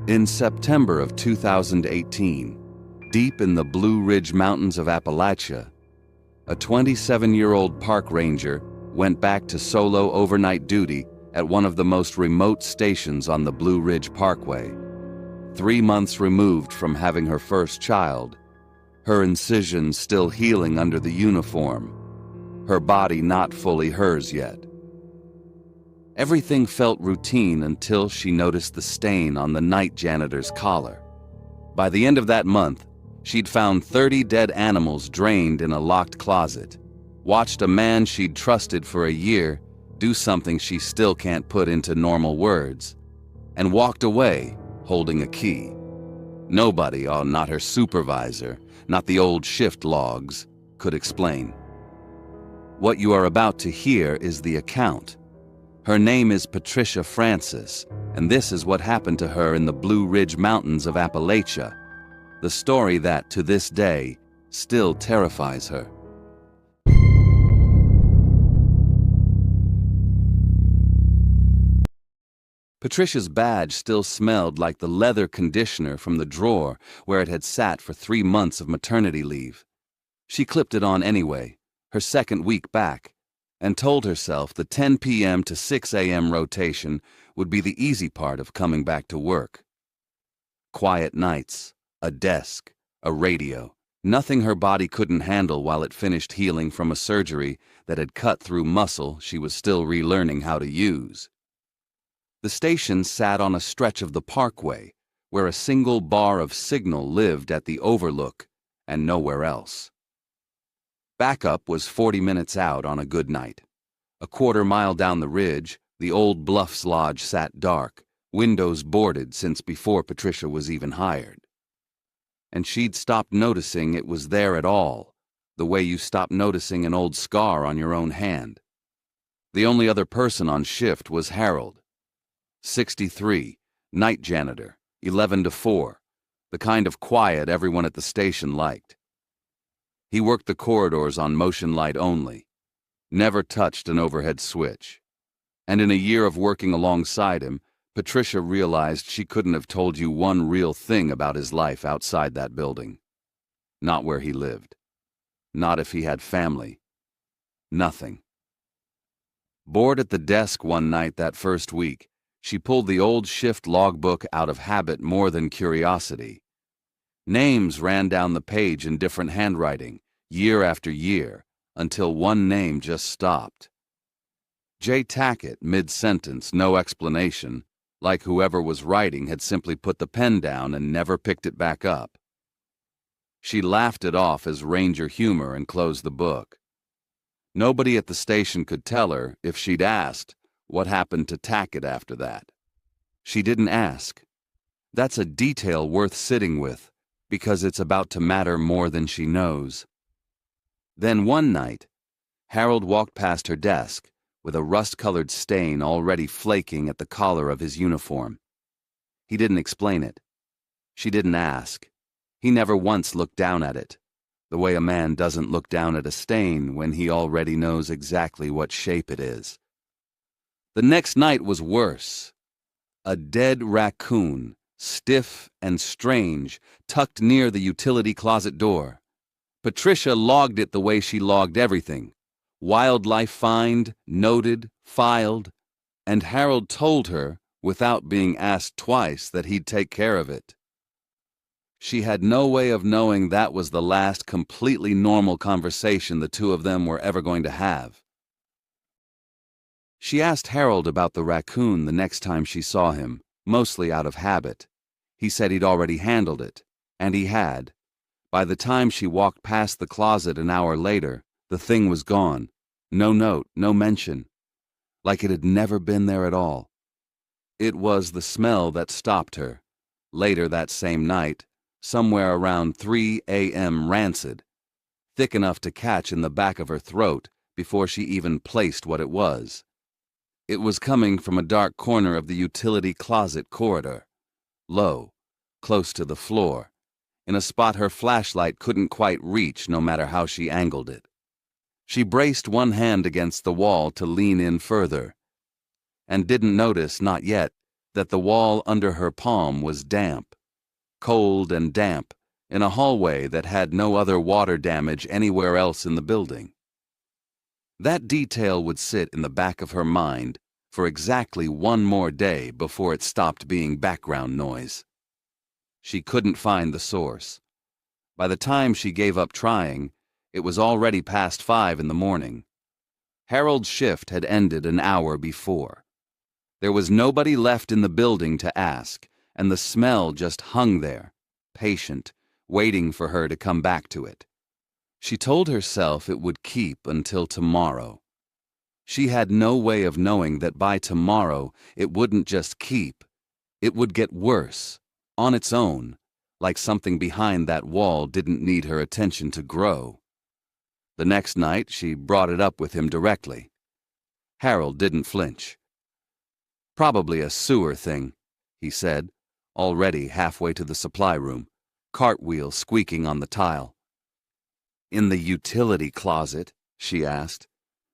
In September of 2018, deep in the Blue Ridge Mountains of Appalachia, a 27-year-old park ranger went back to solo overnight duty at one of the most remote stations on the Blue Ridge Parkway. 3 months removed from having her first child, her incision still healing under the uniform, her body not fully hers yet. Everything felt routine until she noticed the stain on the night janitor's collar. By the end of that month, she'd found 30 dead animals drained in a locked closet, watched a man she'd trusted for a year do something she still can't put into normal words, and walked away holding a key. Nobody, not her supervisor, not the old shift logs, could explain. What you are about to hear is the account. Her name is Patricia Frances, and this is what happened to her in the Blue Ridge Mountains of Appalachia, the story that, to this day, still terrifies her. Patricia's badge still smelled like the leather conditioner from the drawer where it had sat for 3 months of maternity leave. She clipped it on anyway, her second week back, and told herself the 10 p.m. to 6 a.m. rotation would be the easy part of coming back to work. Quiet nights, a desk, a radio, nothing her body couldn't handle while it finished healing from a surgery that had cut through muscle she was still relearning how to use. The station sat on a stretch of the parkway where a single bar of signal lived at the overlook and nowhere else. Backup was 40 minutes out on a good night. A quarter-mile down the ridge, the old Bluffs Lodge sat dark, windows boarded since before Patricia was even hired. And she'd stopped noticing it was there at all, the way you stop noticing an old scar on your own hand. The only other person on shift was Harold, 63, night janitor, 11 to 4, the kind of quiet everyone at the station liked. He worked the corridors on motion light only, never touched an overhead switch. And in a year of working alongside him, Patricia realized she couldn't have told you one real thing about his life outside that building. Not where he lived. Not if he had family. Nothing. Bored at the desk one night that first week, she pulled the old shift logbook out of habit more than curiosity. Names ran down the page in different handwriting, year after year, until one name just stopped. J. Tackett, mid-sentence, no explanation, like whoever was writing had simply put the pen down and never picked it back up. She laughed it off as Ranger humor and closed the book. Nobody at the station could tell her, if she'd asked, what happened to Tackett after that. She didn't ask. That's a detail worth sitting with, because it's about to matter more than she knows. Then one night, Harold walked past her desk with a rust-colored stain already flaking at the collar of his uniform. He didn't explain it. She didn't ask. He never once looked down at it, the way a man doesn't look down at a stain when he already knows exactly what shape it is. The next night was worse. A dead raccoon, stiff and strange, tucked near the utility closet door. Patricia logged it the way she logged everything. Wildlife find, noted, filed, and Harold told her, without being asked twice, that he'd take care of it. She had no way of knowing that was the last completely normal conversation the two of them were ever going to have. She asked Harold about the raccoon the next time she saw him, mostly out of habit. He said he'd already handled it, and he had. By the time she walked past the closet an hour later, the thing was gone. No note, no mention. Like it had never been there at all. It was the smell that stopped her. Later that same night, somewhere around 3 a.m. rancid, thick enough to catch in the back of her throat before she even placed what it was. It was coming from a dark corner of the utility closet corridor, low, close to the floor, in a spot her flashlight couldn't quite reach no matter how she angled it. She braced one hand against the wall to lean in further, and didn't notice, not yet, that the wall under her palm was damp, cold and damp, in a hallway that had no other water damage anywhere else in the building. That detail would sit in the back of her mind for exactly one more day before it stopped being background noise. She couldn't find the source. By the time she gave up trying, it was already past 5 in the morning. Harold's shift had ended an hour before. There was nobody left in the building to ask, and the smell just hung there, patient, waiting for her to come back to it. She told herself it would keep until tomorrow. She had no way of knowing that by tomorrow it wouldn't just keep. It would get worse, on its own, like something behind that wall didn't need her attention to grow. The next night she brought it up with him directly. Harold didn't flinch. "Probably a sewer thing," he said, already halfway to the supply room, cartwheel squeaking on the tile. "In the utility closet?" she asked.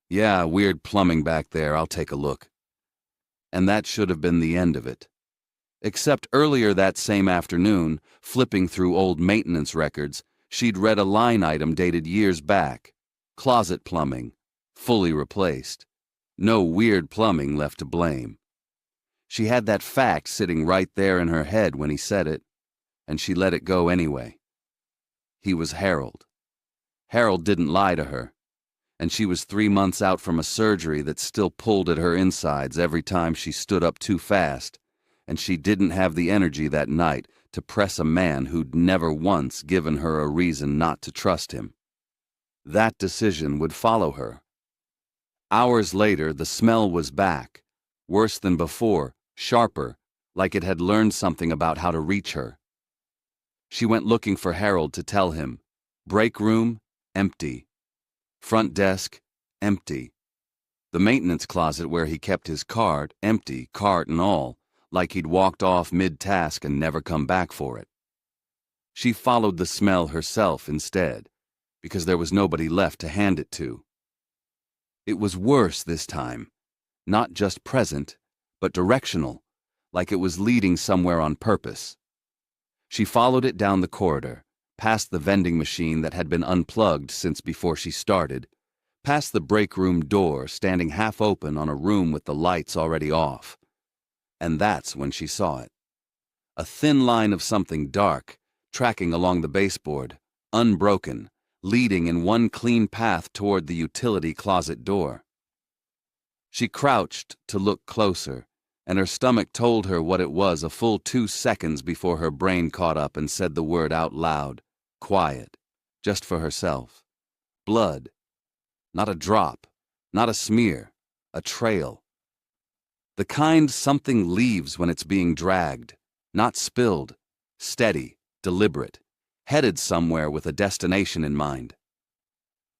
"Yeah, weird plumbing back there. I'll take a look." And that should have been the end of it. Except earlier that same afternoon, flipping through old maintenance records, she'd read a line item dated years back. Closet plumbing, fully replaced. No weird plumbing left to blame. She had that fact sitting right there in her head when he said it, and she let it go anyway. He was Harold. Harold didn't lie to her, and she was 3 months out from a surgery that still pulled at her insides every time she stood up too fast, and she didn't have the energy that night to press a man who'd never once given her a reason not to trust him. That decision would follow her. Hours later, the smell was back, worse than before, sharper, like it had learned something about how to reach her. She went looking for Harold to tell him. Break room, empty. Front desk, empty. The maintenance closet where he kept his card, empty, cart and all, like he'd walked off mid-task and never come back for it. She followed the smell herself instead, because there was nobody left to hand it to. It was worse this time, not just present, but directional, like it was leading somewhere on purpose. She followed it down the corridor, past the vending machine that had been unplugged since before she started, past the break room door standing half open on a room with the lights already off. And that's when she saw it. A thin line of something dark, tracking along the baseboard, unbroken, leading in one clean path toward the utility closet door. She crouched to look closer, and her stomach told her what it was a full 2 seconds before her brain caught up and said the word out loud, quiet, just for herself. Blood. Not a drop, not a smear, a trail. The kind something leaves when it's being dragged, not spilled, steady, deliberate, headed somewhere with a destination in mind.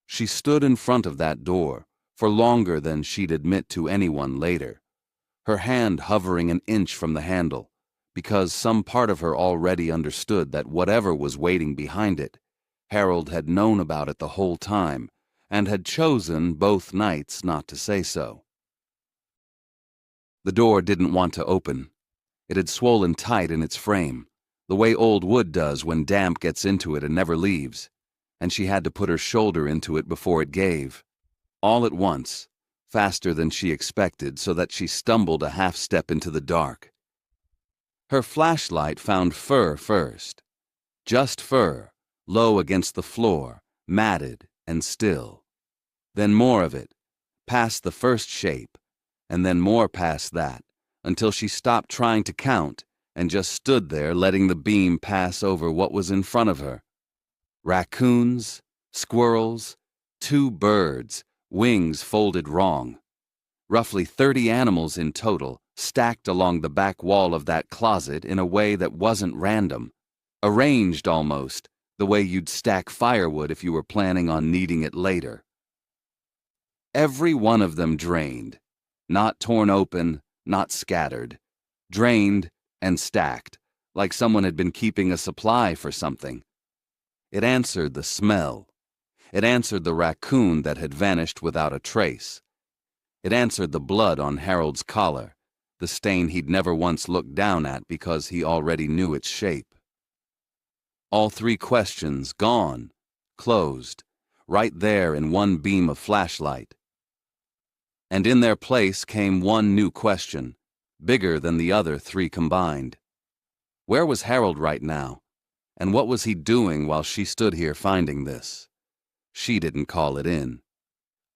She stood in front of that door for longer than she'd admit to anyone later, her hand hovering an inch from the handle, because some part of her already understood that whatever was waiting behind it, Harold had known about it the whole time and had chosen both nights not to say so. The door didn't want to open. It had swollen tight in its frame, the way old wood does when damp gets into it and never leaves, and she had to put her shoulder into it before it gave. All at once, faster than she expected, so that she stumbled a half step into the dark. Her flashlight found fur first. Just fur, low against the floor, matted and still. Then more of it, past the first shape, and then more past that, until she stopped trying to count and just stood there letting the beam pass over what was in front of her. Raccoons, squirrels, 2 birds, wings folded wrong. Roughly 30 animals in total, stacked along the back wall of that closet in a way that wasn't random, arranged almost, the way you'd stack firewood if you were planning on needing it later. Every one of them drained, not torn open, not scattered, drained and stacked, like someone had been keeping a supply for something. It answered the smell. It answered the raccoon that had vanished without a trace. It answered the blood on Harold's collar, the stain he'd never once looked down at because he already knew its shape. All three questions gone, closed, right there in one beam of flashlight. And in their place came one new question, bigger than the other three combined. Where was Harold right now? And what was he doing while she stood here finding this? She didn't call it in.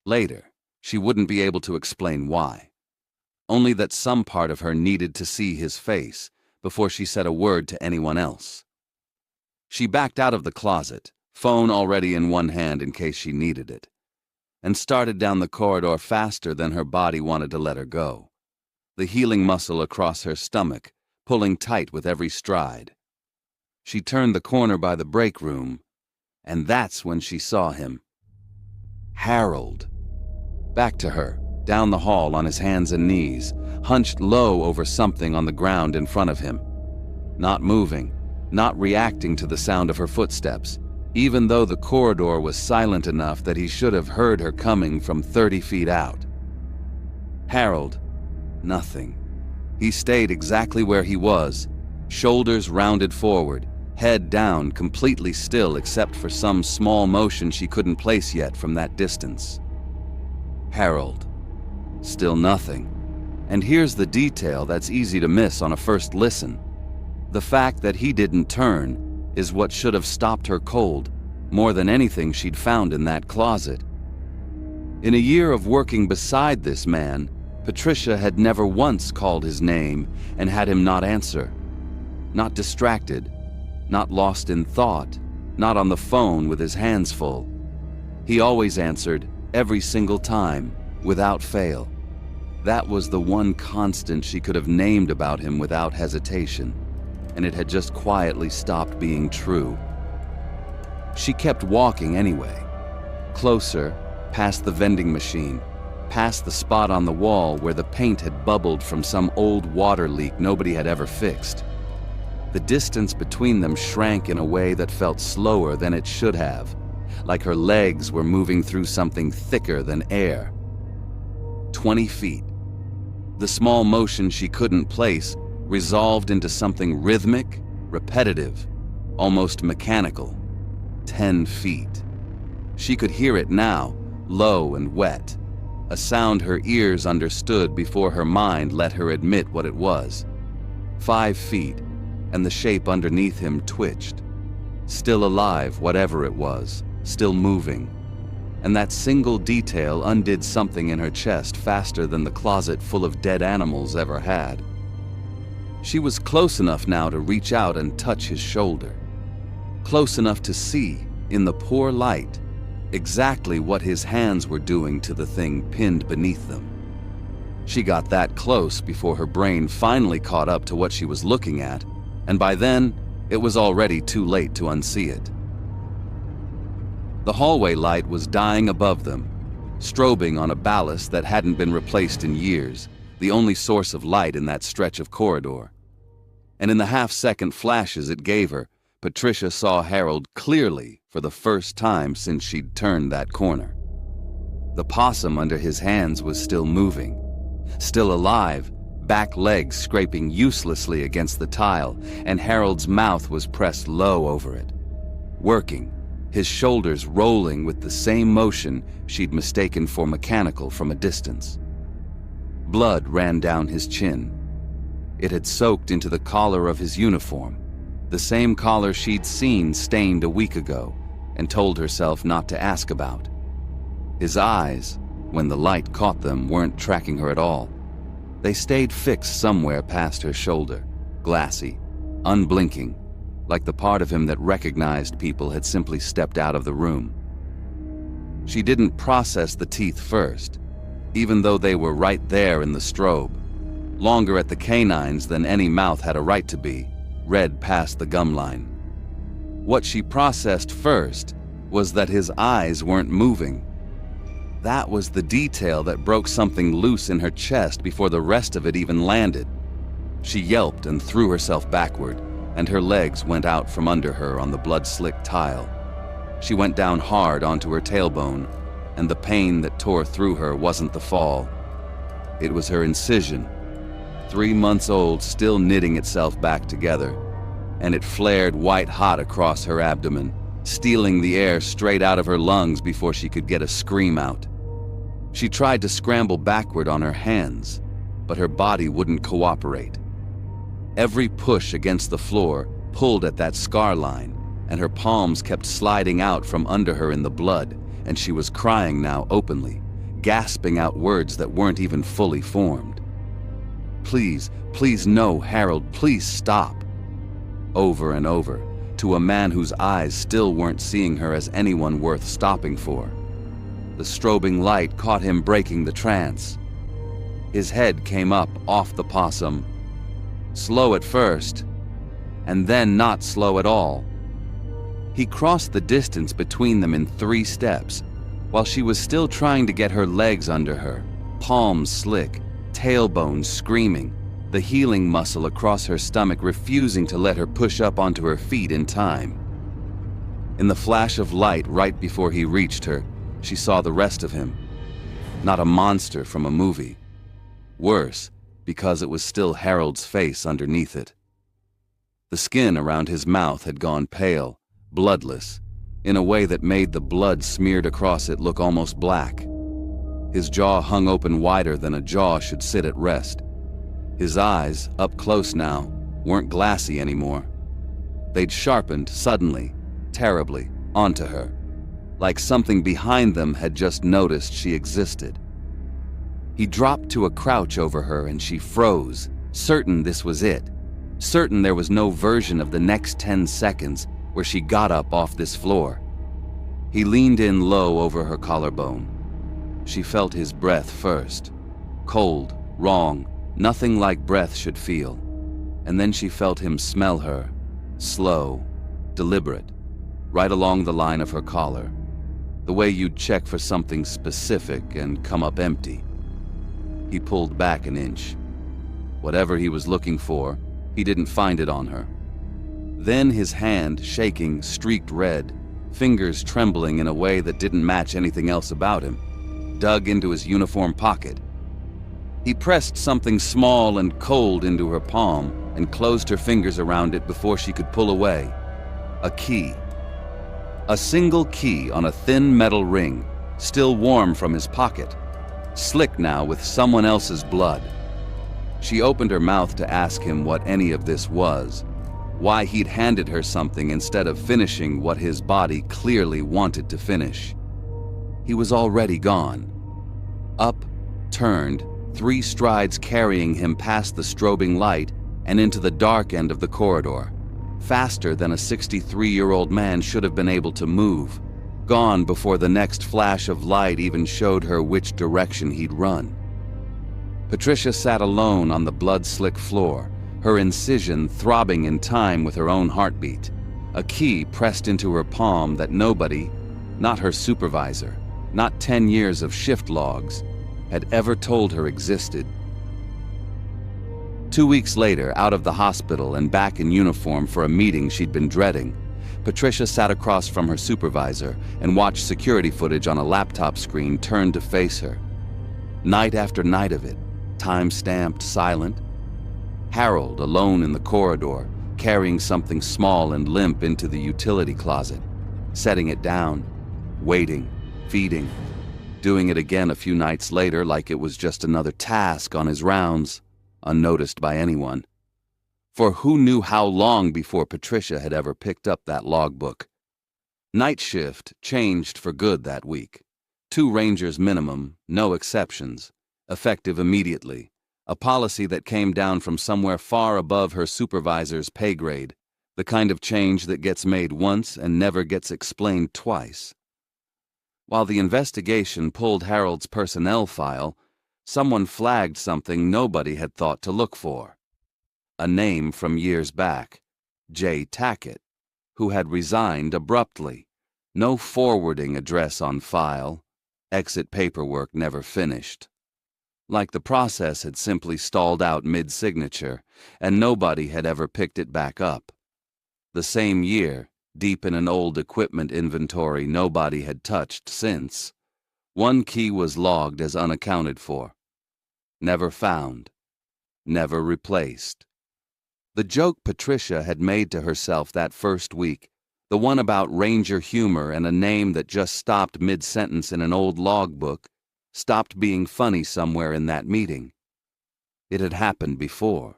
Later, she wouldn't be able to explain why. Only that some part of her needed to see his face before she said a word to anyone else. She backed out of the closet, phone already in one hand in case she needed it, and started down the corridor faster than her body wanted to let her go, the healing muscle across her stomach pulling tight with every stride. She turned the corner by the break room, and that's when she saw him. Harold. Back to her, down the hall on his hands and knees, hunched low over something on the ground in front of him. Not moving, not reacting to the sound of her footsteps, even though the corridor was silent enough that he should have heard her coming from 30 feet out. Harold. Nothing. He stayed exactly where he was, shoulders rounded forward, head down, completely still except for some small motion she couldn't place yet from that distance. Harold. Still nothing. And here's the detail that's easy to miss on a first listen. The fact that he didn't turn is what should have stopped her cold, more than anything she'd found in that closet. In a year of working beside this man, Patricia had never once called his name and had him not answer. Not distracted, not lost in thought, not on the phone with his hands full. He always answered, every single time, without fail. That was the one constant she could have named about him without hesitation, and it had just quietly stopped being true. She kept walking anyway, closer, past the vending machine, past the spot on the wall where the paint had bubbled from some old water leak nobody had ever fixed. The distance between them shrank in a way that felt slower than it should have, like her legs were moving through something thicker than air. 20 feet. The small motion she couldn't place resolved into something rhythmic, repetitive, almost mechanical. 10 feet. She could hear it now, low and wet, a sound her ears understood before her mind let her admit what it was. 5 feet, and the shape underneath him twitched. Still alive, whatever it was, still moving. And that single detail undid something in her chest faster than the closet full of dead animals ever had. She was close enough now to reach out and touch his shoulder. Close enough to see, in the poor light, exactly what his hands were doing to the thing pinned beneath them. She got that close before her brain finally caught up to what she was looking at, and by then, it was already too late to unsee it. The hallway light was dying above them, strobing on a ballast that hadn't been replaced in years, the only source of light in that stretch of corridor. And in the half-second flashes it gave her, Patricia saw Harold clearly for the first time since she'd turned that corner. The possum under his hands was still moving, still alive, back legs scraping uselessly against the tile, and Harold's mouth was pressed low over it. Working, his shoulders rolling with the same motion she'd mistaken for mechanical from a distance. Blood ran down his chin. It had soaked into the collar of his uniform, the same collar she'd seen stained a week ago and told herself not to ask about. His eyes, when the light caught them, weren't tracking her at all. They stayed fixed somewhere past her shoulder, glassy, unblinking, like the part of him that recognized people had simply stepped out of the room. She didn't process the teeth first, even though they were right there in the strobe, longer at the canines than any mouth had a right to be, red past the gum line. What she processed first was that his eyes weren't moving. That was the detail that broke something loose in her chest before the rest of it even landed. She yelped and threw herself backward, and her legs went out from under her on the blood-slicked tile. She went down hard onto her tailbone, and the pain that tore through her wasn't the fall. It was her incision, 3 months old, still knitting itself back together, and it flared white-hot across her abdomen, stealing the air straight out of her lungs before she could get a scream out. She tried to scramble backward on her hands, but her body wouldn't cooperate. Every push against the floor pulled at that scar line, and her palms kept sliding out from under her in the blood, and she was crying now openly, gasping out words that weren't even fully formed. "Please, please no, Harold, please stop." Over and over, to a man whose eyes still weren't seeing her as anyone worth stopping for. The strobing light caught him breaking the trance. His head came up off the possum, slow at first, and then not slow at all. He crossed the distance between them in 3 steps, while she was still trying to get her legs under her, palms slick, tailbone screaming, the healing muscle across her stomach refusing to let her push up onto her feet in time. In the flash of light right before he reached her, she saw the rest of him. Not a monster from a movie. Worse, because it was still Harold's face underneath it. The skin around his mouth had gone pale, bloodless, in a way that made the blood smeared across it look almost black. His jaw hung open wider than a jaw should sit at rest. His eyes, up close now, weren't glassy anymore. They'd sharpened suddenly, terribly, onto her, like something behind them had just noticed she existed. He dropped to a crouch over her and she froze, certain this was it, certain there was no version of the next 10 seconds where she got up off this floor. He leaned in low over her collarbone. She felt his breath first, cold, wrong, nothing like breath should feel, and then she felt him smell her, slow, deliberate, right along the line of her collar, the way you'd check for something specific and come up empty. He pulled back an inch. Whatever he was looking for, he didn't find it on her. Then his hand, shaking, streaked red, fingers trembling in a way that didn't match anything else about him, dug into his uniform pocket. He pressed something small and cold into her palm and closed her fingers around it before she could pull away. A key. A single key on a thin metal ring, still warm from his pocket, slick now with someone else's blood. She opened her mouth to ask him what any of this was, why he'd handed her something instead of finishing what his body clearly wanted to finish. He was already gone. Up, turned, 3 strides carrying him past the strobing light and into the dark end of the corridor, faster than a 63-year-old man should have been able to move, gone before the next flash of light even showed her which direction he'd run. Patricia sat alone on the blood-slick floor, her incision throbbing in time with her own heartbeat, a key pressed into her palm that nobody, not her supervisor, not 10 years of shift logs, had ever told her existed. 2 weeks later, out of the hospital and back in uniform for a meeting she'd been dreading, Patricia sat across from her supervisor and watched security footage on a laptop screen turned to face her. Night after night of it, time-stamped, silent. Harold alone in the corridor, carrying something small and limp into the utility closet, setting it down, waiting, feeding, doing it again a few nights later like it was just another task on his rounds, unnoticed by anyone. For who knew how long before Patricia had ever picked up that logbook? Night shift changed for good that week. 2 rangers minimum, no exceptions, effective immediately, a policy that came down from somewhere far above her supervisor's pay grade, the kind of change that gets made once and never gets explained twice. While the investigation pulled Harold's personnel file, someone flagged something nobody had thought to look for. A name from years back, J. Tackett, who had resigned abruptly. No forwarding address on file, exit paperwork never finished. Like the process had simply stalled out mid-signature, and nobody had ever picked it back up. The same year, deep in an old equipment inventory nobody had touched since, 1 key was logged as unaccounted for. Never found. never replaced. The joke Patricia had made to herself that first week, the one about ranger humor and a name that just stopped mid-sentence in an old logbook, stopped being funny somewhere in that meeting. It had happened before,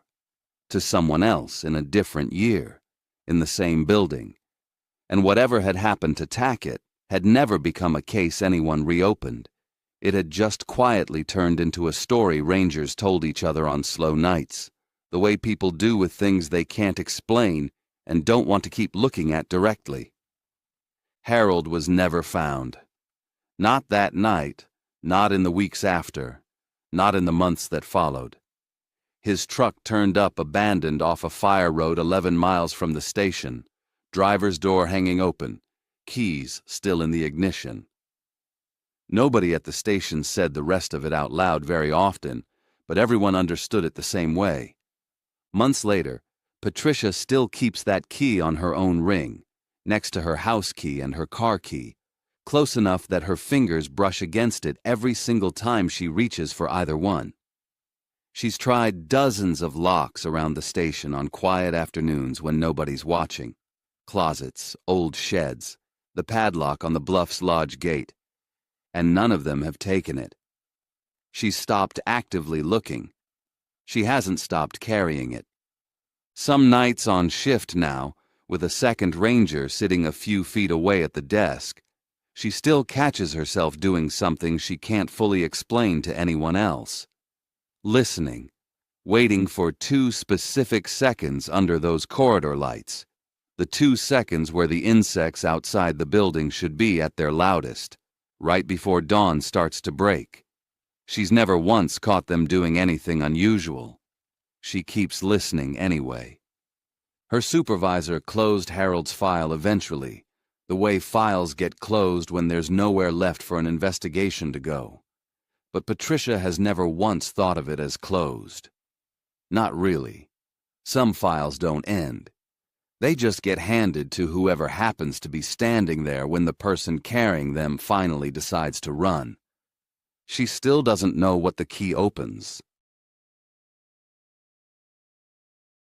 to someone else in a different year, in the same building, and whatever had happened to Tackett had never become a case anyone reopened. It had just quietly turned into a story rangers told each other on slow nights, the way people do with things they can't explain and don't want to keep looking at directly. Harold was never found. Not that night, not in the weeks after, not in the months that followed. His truck turned up abandoned off a fire road 11 miles from the station, driver's door hanging open, keys still in the ignition. Nobody at the station said the rest of it out loud very often, but everyone understood it the same way. Months later, Patricia still keeps that key on her own ring, next to her house key and her car key, close enough that her fingers brush against it every single time she reaches for either one. She's tried dozens of locks around the station on quiet afternoons when nobody's watching. Closets, old sheds, the padlock on the Bluffs Lodge gate, and none of them have taken it. She's stopped actively looking. She hasn't stopped carrying it. Some nights on shift now, with a second ranger sitting a few feet away at the desk, she still catches herself doing something she can't fully explain to anyone else. Listening, waiting for 2 specific seconds under those corridor lights, the 2 seconds where the insects outside the building should be at their loudest, right before dawn starts to break. She's never once caught them doing anything unusual. She keeps listening anyway. Her supervisor closed Harold's file eventually, the way files get closed when there's nowhere left for an investigation to go. But Patricia has never once thought of it as closed. Not really. Some files don't end. They just get handed to whoever happens to be standing there when the person carrying them finally decides to run. She still doesn't know what the key opens,